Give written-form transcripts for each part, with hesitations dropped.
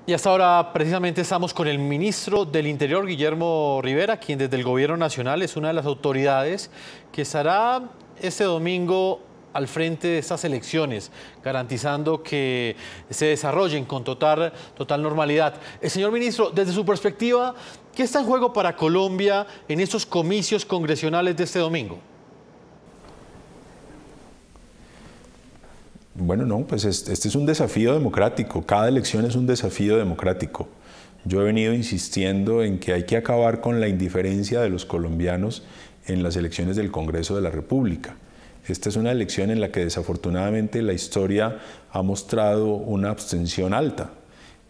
Y hasta ahora precisamente estamos con el ministro del Interior, Guillermo Rivera, quien desde el Gobierno Nacional es una de las autoridades que estará este domingo al frente de estas elecciones, garantizando que se desarrollen con total normalidad. Señor ministro, desde su perspectiva, ¿qué está en juego para Colombia en estos comicios congresionales de este domingo? Bueno, no, pues este es un desafío democrático, cada elección es un desafío democrático. Yo he venido insistiendo en que hay que acabar con la indiferencia de los colombianos en las elecciones del Congreso de la República. Esta es una elección en la que desafortunadamente la historia ha mostrado una abstención alta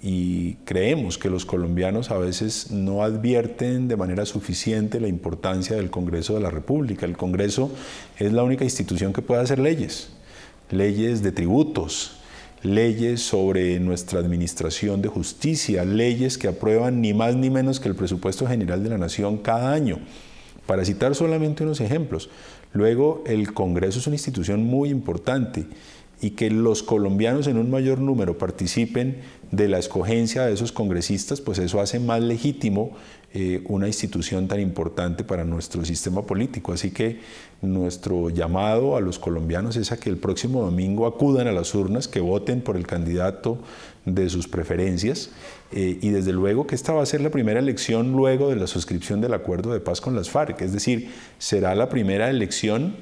y creemos que los colombianos a veces no advierten de manera suficiente la importancia del Congreso de la República. El Congreso es la única institución que puede hacer leyes. Leyes de tributos, leyes sobre nuestra administración de justicia, leyes que aprueban ni más ni menos que el presupuesto general de la Nación cada año, para citar solamente unos ejemplos. Luego, el Congreso es una institución muy importante y que los colombianos en un mayor número participen de la escogencia de esos congresistas, pues eso hace más legítimo una institución tan importante para nuestro sistema político. Así que nuestro llamado a los colombianos es a que el próximo domingo acudan a las urnas, que voten por el candidato de sus preferencias y desde luego que esta va a ser la primera elección luego de la suscripción del acuerdo de paz con las FARC, es decir, será la primera elección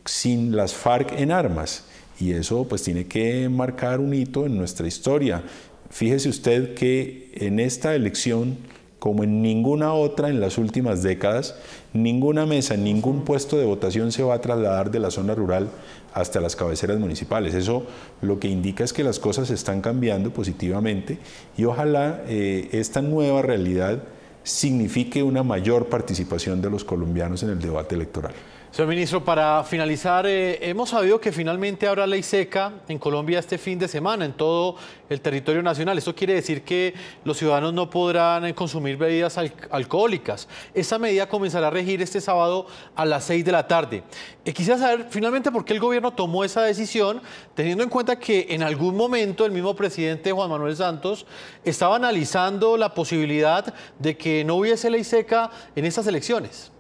sin las FARC en armas. Y eso pues tiene que marcar un hito en nuestra historia. Fíjese usted que en esta elección, como en ninguna otra en las últimas décadas, ninguna mesa, ningún puesto de votación se va a trasladar de la zona rural hasta las cabeceras municipales. Eso lo que indica es que las cosas están cambiando positivamente y ojalá esta nueva realidad signifique una mayor participación de los colombianos en el debate electoral. Señor ministro, para finalizar, hemos sabido que finalmente habrá ley seca en Colombia este fin de semana en todo el territorio nacional. Esto quiere decir que los ciudadanos no podrán consumir bebidas alcohólicas. Esta medida comenzará a regir este sábado a las 6 de la tarde. Quisiera saber finalmente por qué el gobierno tomó esa decisión, teniendo en cuenta que en algún momento el mismo presidente Juan Manuel Santos estaba analizando la posibilidad de que no hubiese ley seca en estas elecciones.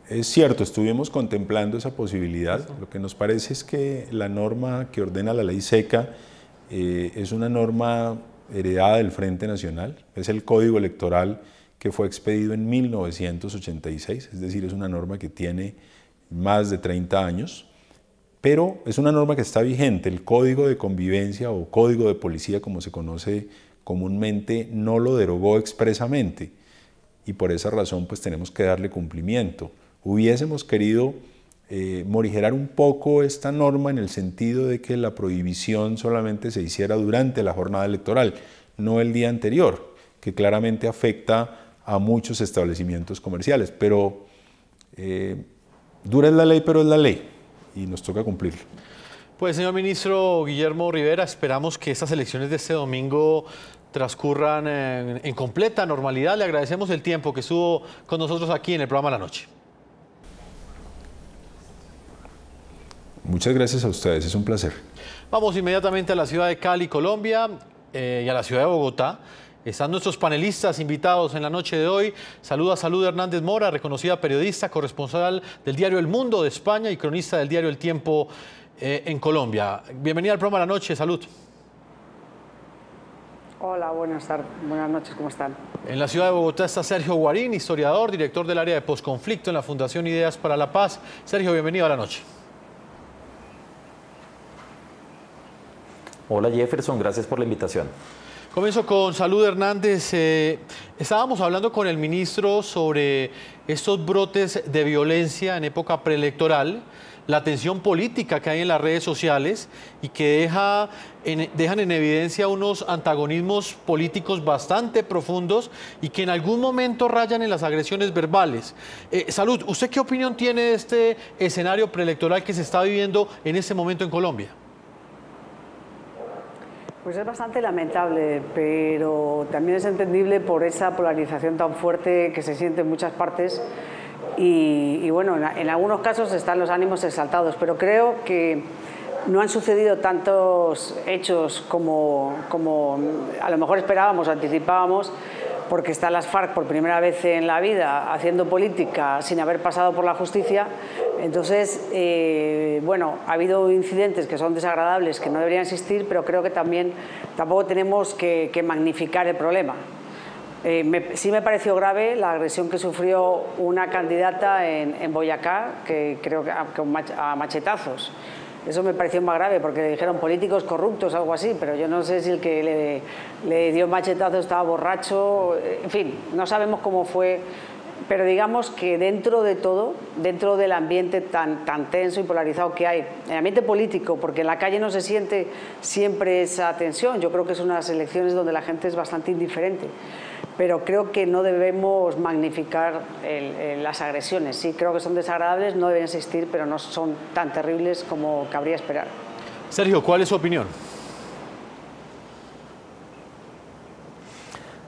Es cierto, estuvimos contemplando esa posibilidad. Lo que nos parece es que la norma que ordena la ley seca es una norma heredada del Frente Nacional, es el Código Electoral que fue expedido en 1986, es decir, es una norma que tiene más de 30 años, pero es una norma que está vigente. El Código de Convivencia o Código de Policía, como se conoce comúnmente, no lo derogó expresamente y por esa razón pues tenemos que darle cumplimiento. Hubiésemos querido morigerar un poco esta norma en el sentido de que la prohibición solamente se hiciera durante la jornada electoral, no el día anterior, que claramente afecta a muchos establecimientos comerciales. Pero dura es la ley, pero es la ley y nos toca cumplirlo. Pues señor ministro Guillermo Rivera, esperamos que estas elecciones de este domingo transcurran en completa normalidad. Le agradecemos el tiempo que estuvo con nosotros aquí en el programa La Noche. Muchas gracias a ustedes, es un placer. Vamos inmediatamente a la ciudad de Cali, Colombia, y a la ciudad de Bogotá. Están nuestros panelistas invitados en la noche de hoy. Saluda a Salud Hernández Mora, reconocida periodista, corresponsal del diario El Mundo de España y cronista del diario El Tiempo en Colombia. Bienvenida al programa La Noche, Salud. Hola, buenas tardes, buenas noches, ¿cómo están? En la ciudad de Bogotá está Sergio Guarín, historiador, director del área de posconflicto en la Fundación Ideas para la Paz. Sergio, bienvenido a La Noche. Hola Jefferson, gracias por la invitación. Comienzo con Salud Hernández. Estábamos hablando con el ministro sobre estos brotes de violencia en época preelectoral, la tensión política que hay en las redes sociales y que dejan en evidencia unos antagonismos políticos bastante profundos y que en algún momento rayan en las agresiones verbales. Salud, ¿usted qué opinión tiene de este escenario preelectoral que se está viviendo en este momento en Colombia? Pues es bastante lamentable, pero también es entendible por esa polarización tan fuerte que se siente en muchas partes y bueno, en algunos casos están los ánimos exaltados, pero creo que no han sucedido tantos hechos como a lo mejor esperábamos, anticipábamos, porque están las FARC por primera vez en la vida haciendo política sin haber pasado por la justicia. Entonces, bueno, ha habido incidentes que son desagradables, que no deberían existir, pero creo que tampoco tenemos que magnificar el problema. Sí me pareció grave la agresión que sufrió una candidata en Boyacá, que creo que a machetazos. Eso me pareció más grave porque le dijeron políticos corruptos, algo así, pero yo no sé si el que le dio machetazo estaba borracho, en fin, no sabemos cómo fue, pero digamos que dentro de todo, dentro del ambiente tan tenso y polarizado que hay, el ambiente político, porque en la calle no se siente siempre esa tensión, yo creo que son unas elecciones donde la gente es bastante indiferente, pero creo que no debemos magnificar las agresiones. Sí, creo que son desagradables, no deben existir, pero no son tan terribles como cabría esperar. Sergio, ¿cuál es su opinión?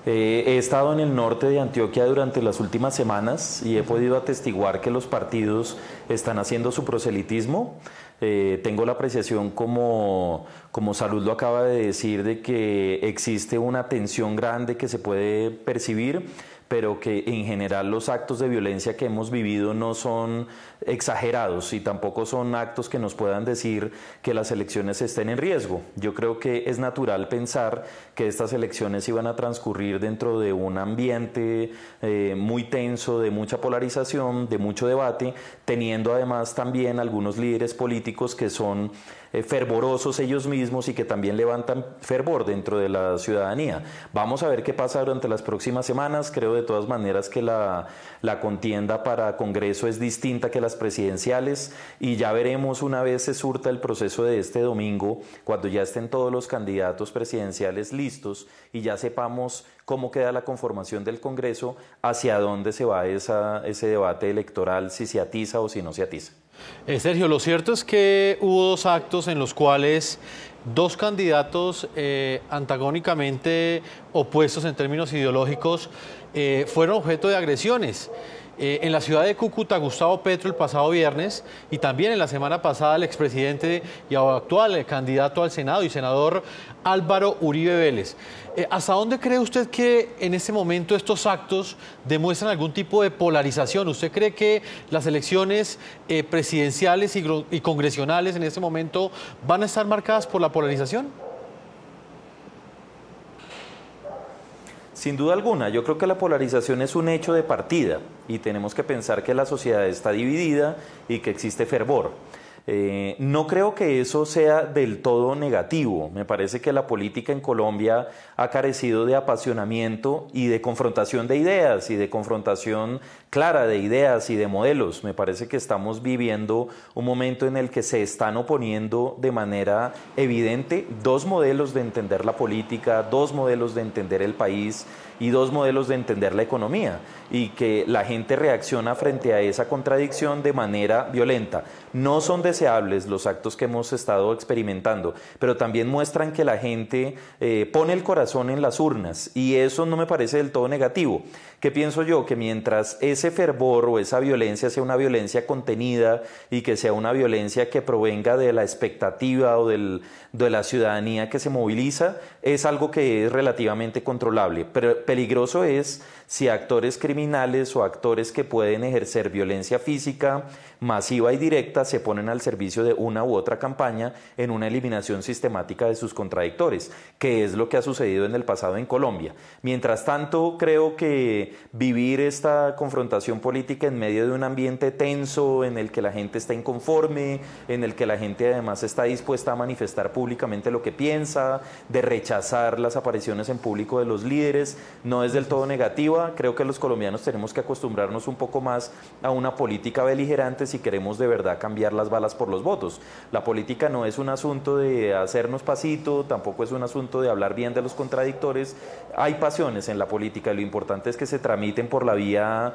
He estado en el norte de Antioquia durante las últimas semanas y he podido atestiguar que los partidos están haciendo su proselitismo. Tengo la apreciación, como Salud lo acaba de decir, de que existe una tensión grande que se puede percibir, pero que en general los actos de violencia que hemos vivido no son exagerados y tampoco son actos que nos puedan decir que las elecciones estén en riesgo. Yo creo que es natural pensar que estas elecciones iban a transcurrir dentro de un ambiente muy tenso, de mucha polarización, de mucho debate, teniendo además también algunos líderes políticos que son fervorosos ellos mismos y que también levantan fervor dentro de la ciudadanía. Vamos a ver qué pasa durante las próximas semanas. Creo de todas maneras que la contienda para Congreso es distinta que las presidenciales y ya veremos una vez se surta el proceso de este domingo, cuando ya estén todos los candidatos presidenciales listos y ya sepamos cómo queda la conformación del Congreso, hacia dónde se va ese debate electoral, si se atiza o si no se atiza. Sergio, lo cierto es que hubo dos actos en los cuales dos candidatos antagónicamente opuestos en términos ideológicos fueron objeto de agresiones. En la ciudad de Cúcuta, Gustavo Petro el pasado viernes, y también en la semana pasada el expresidente y actual candidato al Senado y senador Álvaro Uribe Vélez. ¿Hasta dónde cree usted que en este momento estos actos demuestran algún tipo de polarización? ¿Usted cree que las elecciones presidenciales y congresionales en este momento van a estar marcadas por la polarización? Sin duda alguna, yo creo que la polarización es un hecho de partida y tenemos que pensar que la sociedad está dividida y que existe fervor. No creo que eso sea del todo negativo. Me parece que la política en Colombia ha carecido de apasionamiento y de confrontación de ideas y de confrontación clara de ideas y de modelos. Me parece que estamos viviendo un momento en el que se están oponiendo de manera evidente dos modelos de entender la política, dos modelos de entender el país y dos modelos de entender la economía, y que la gente reacciona frente a esa contradicción de manera violenta. No son deseables los actos que hemos estado experimentando, pero también muestran que la gente pone el corazón en las urnas, y eso no me parece del todo negativo. ¿Qué pienso yo? Que mientras ese fervor o esa violencia sea una violencia contenida y que sea una violencia que provenga de la expectativa o de la ciudadanía que se moviliza, es algo que es relativamente controlable. Pero peligroso es si actores criminales o actores que pueden ejercer violencia física masiva y directa se ponen al servicio de una u otra campaña en una eliminación sistemática de sus contradictores, que es lo que ha sucedido en el pasado en Colombia. Mientras tanto, creo que vivir esta confrontación política en medio de un ambiente tenso, en el que la gente está inconforme, en el que la gente además está dispuesta a manifestar públicamente lo que piensa, de rechazar las apariciones en público de los líderes, no es del todo negativa. Creo que los colombianos tenemos que acostumbrarnos un poco más a una política beligerante si queremos de verdad cambiar las balas por los votos. La política no es un asunto de hacernos pasito, tampoco es un asunto de hablar bien de los contradictores. Hay pasiones en la política y lo importante es que se tramiten por la vía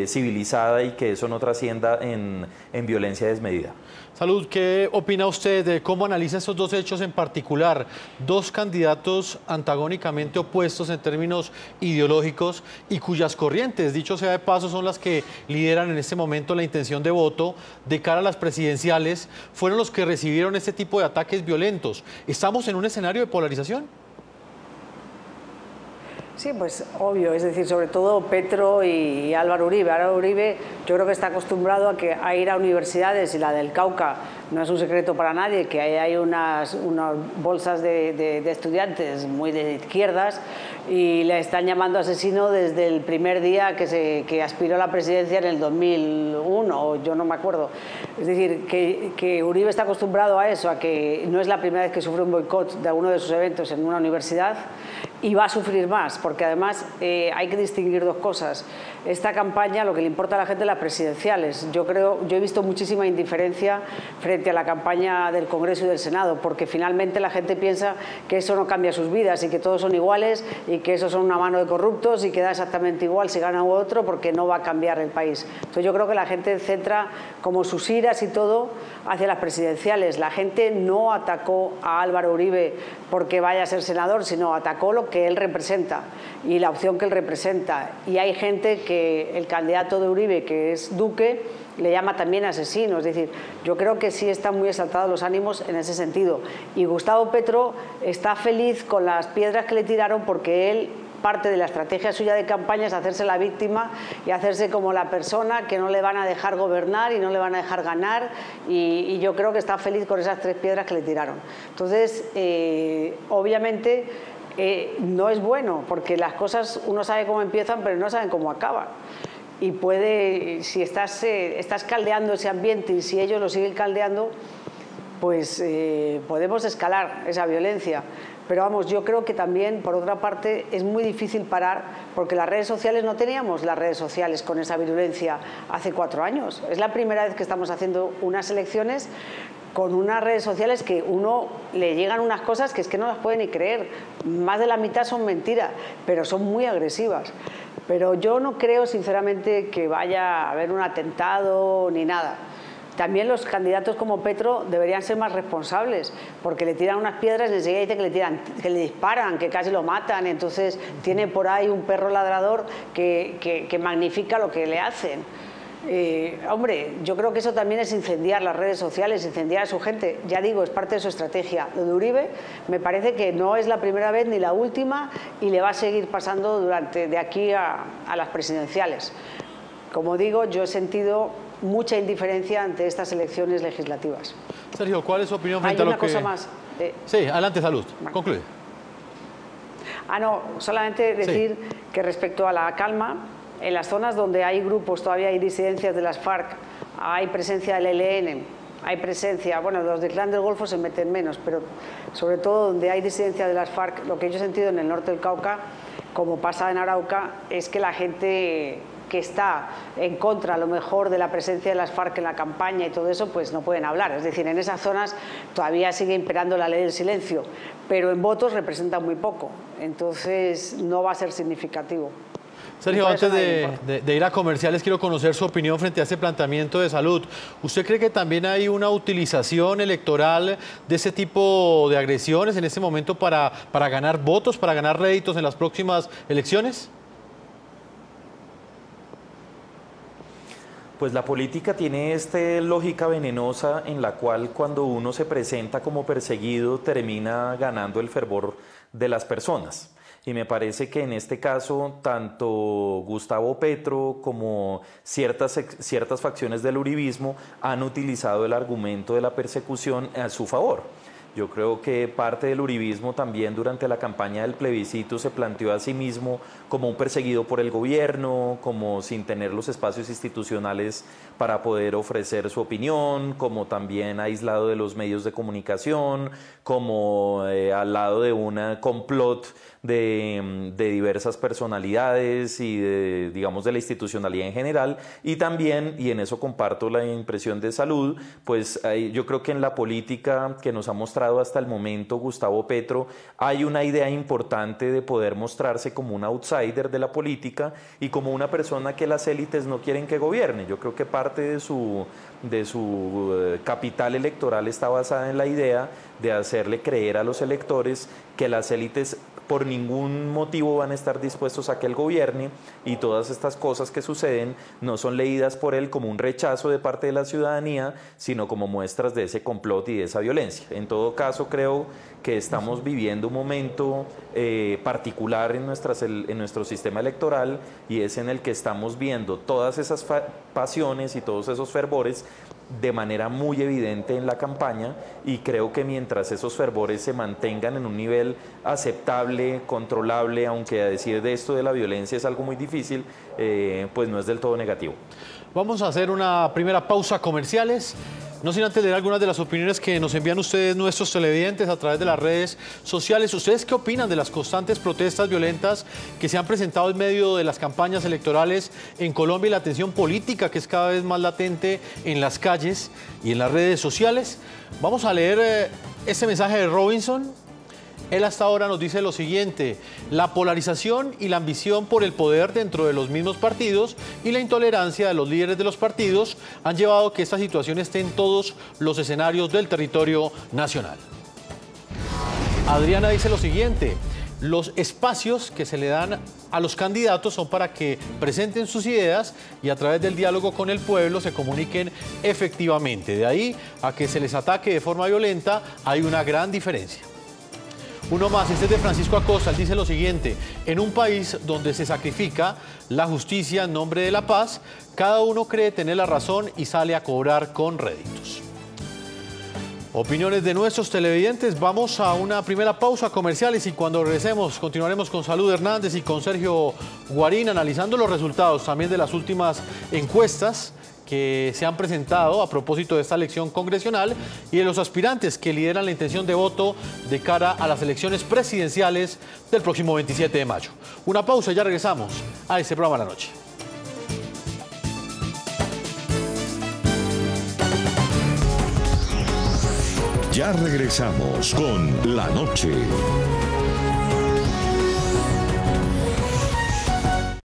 civilizada y que eso no trascienda en violencia desmedida. Salud, ¿qué opina usted de cómo analiza estos dos hechos en particular? Dos candidatos antagónicamente opuestos en términos ideológicos y cuyas corrientes, dicho sea de paso, son las que lideran en este momento la intención de voto de cara a las presidenciales, fueron los que recibieron este tipo de ataques violentos. ¿Estamos en un escenario de polarización? Sí, pues obvio, es decir, sobre todo Petro y Álvaro Uribe. Álvaro Uribe yo creo que está acostumbrado a ir a universidades, y la del Cauca no es un secreto para nadie, que ahí hay unas bolsas de estudiantes muy de izquierdas, y le están llamando asesino desde el primer día que aspiró a la presidencia en el 2001, o yo no me acuerdo. Es decir, que Uribe está acostumbrado a eso, a que no es la primera vez que sufre un boicot de alguno de sus eventos en una universidad, y va a sufrir más, porque además hay que distinguir dos cosas. Esta campaña, lo que le importa a la gente, las presidenciales. Yo he visto muchísima indiferencia frente a la campaña del Congreso y del Senado, porque finalmente la gente piensa que eso no cambia sus vidas y que todos son iguales y que esos son una mano de corruptos y que da exactamente igual si gana u otro, porque no va a cambiar el país. Entonces yo creo que la gente centra como sus iras y todo hacia las presidenciales. La gente no atacó a Álvaro Uribe porque vaya a ser senador, sino atacó lo que él representa y la opción que él representa. Y hay gente que el candidato de Uribe, que es Duque, le llama también asesino. Es decir, yo creo que sí están muy exaltados los ánimos en ese sentido. Y Gustavo Petro está feliz con las piedras que le tiraron, porque él, parte de la estrategia suya de campaña es hacerse la víctima y hacerse como la persona que no le van a dejar gobernar y no le van a dejar ganar, y yo creo que está feliz con esas 3 piedras que le tiraron. Entonces, obviamente no es bueno, porque las cosas uno sabe cómo empiezan pero no saben cómo acaban. Y si estás caldeando ese ambiente, y si ellos lo siguen caldeando, pues podemos escalar esa violencia. Pero vamos, yo creo que también, por otra parte, es muy difícil parar, porque las redes sociales, no teníamos las redes sociales con esa virulencia hace 4 años. Es la primera vez que estamos haciendo unas elecciones con unas redes sociales que uno le llegan unas cosas que es que no las puede ni creer. Más de la mitad son mentiras, pero son muy agresivas. Pero yo no creo, sinceramente, que vaya a haber un atentado ni nada. También los candidatos como Petro deberían ser más responsables, porque le tiran unas piedras y enseguida dicen que le disparan, que casi lo matan. Entonces tiene por ahí un perro ladrador que magnifica lo que le hacen. Hombre, yo creo que eso también es incendiar las redes sociales, incendiar a su gente. Ya digo, es parte de su estrategia. Lo de Uribe me parece que no es la primera vez ni la última, y le va a seguir pasando de aquí a las presidenciales. Como digo, yo he sentido mucha indiferencia ante estas elecciones legislativas. Sergio, ¿cuál es su opinión frente a lo que...? Hay una cosa más. Sí, adelante, Salud. Bueno. Concluye. No, solamente decir que respecto a la calma, en las zonas donde hay grupos, todavía hay disidencias de las FARC, hay presencia del ELN, hay presencia, bueno, los del Clan del Golfo se meten menos, pero sobre todo donde hay disidencia de las FARC, lo que yo he sentido en el norte del Cauca, como pasa en Arauca, es que la gente que está en contra, a lo mejor, de la presencia de las FARC en la campaña y todo eso, pues no pueden hablar. Es decir, en esas zonas todavía sigue imperando la ley del silencio, pero en votos representa muy poco, entonces no va a ser significativo. Sergio, antes de ir a comerciales, quiero conocer su opinión frente a este planteamiento de Salud. ¿Usted cree que también hay una utilización electoral de ese tipo de agresiones en este momento para ganar votos, para ganar réditos en las próximas elecciones? Pues la política tiene esta lógica venenosa en la cual, cuando uno se presenta como perseguido, termina ganando el fervor de las personas. Y me parece que en este caso tanto Gustavo Petro como ciertas facciones del uribismo han utilizado el argumento de la persecución a su favor. Yo creo que parte del uribismo también durante la campaña del plebiscito se planteó a sí mismo como un perseguido por el gobierno, como sin tener los espacios institucionales para poder ofrecer su opinión, como también aislado de los medios de comunicación, como al lado de un complot de diversas personalidades y digamos de la institucionalidad en general. Y también, y en eso comparto la impresión de Salud, pues yo creo que en la política que nos ha mostrado hasta el momento Gustavo Petro hay una idea importante de poder mostrarse como un outsider de la política y como una persona que las élites no quieren que gobierne. Yo creo que parte de su capital electoral está basada en la idea de hacerle creer a los electores que las élites por ningún motivo van a estar dispuestos a que él gobierne, y todas estas cosas que suceden no son leídas por él como un rechazo de parte de la ciudadanía, sino como muestras de ese complot y de esa violencia. En todo caso, creo que estamos viviendo un momento particular en nuestro sistema electoral, y es en el que estamos viendo todas esas pasiones y todos esos fervores de manera muy evidente en la campaña, y creo que mientras esos fervores se mantengan en un nivel aceptable, controlable, aunque a decir de esto de la violencia es algo muy difícil, pues no es del todo negativo. Vamos a hacer una primera pausa comerciales. No sin antes leer algunas de las opiniones que nos envían ustedes, nuestros televidentes, a través de las redes sociales. ¿Ustedes qué opinan de las constantes protestas violentas que se han presentado en medio de las campañas electorales en Colombia y la tensión política que es cada vez más latente en las calles y en las redes sociales? Vamos a leer este mensaje de Robinson. Él hasta ahora nos dice lo siguiente: la polarización y la ambición por el poder dentro de los mismos partidos y la intolerancia de los líderes de los partidos han llevado a que esta situación esté en todos los escenarios del territorio nacional. Adriana dice lo siguiente: los espacios que se le dan a los candidatos son para que presenten sus ideas y a través del diálogo con el pueblo se comuniquen efectivamente. De ahí a que se les ataque de forma violenta hay una gran diferencia. Uno más, este es de Francisco Acosta. Él dice lo siguiente: en un país donde se sacrifica la justicia en nombre de la paz, cada uno cree tener la razón y sale a cobrar con réditos. Opiniones de nuestros televidentes. Vamos a una primera pausa comerciales y cuando regresemos continuaremos con Salud Hernández y con Sergio Guarín analizando los resultados también de las últimas encuestas que se han presentado a propósito de esta elección congresional y de los aspirantes que lideran la intención de voto de cara a las elecciones presidenciales del próximo 27 de mayo. Una pausa y ya regresamos a este programa de la noche. Ya regresamos con La Noche.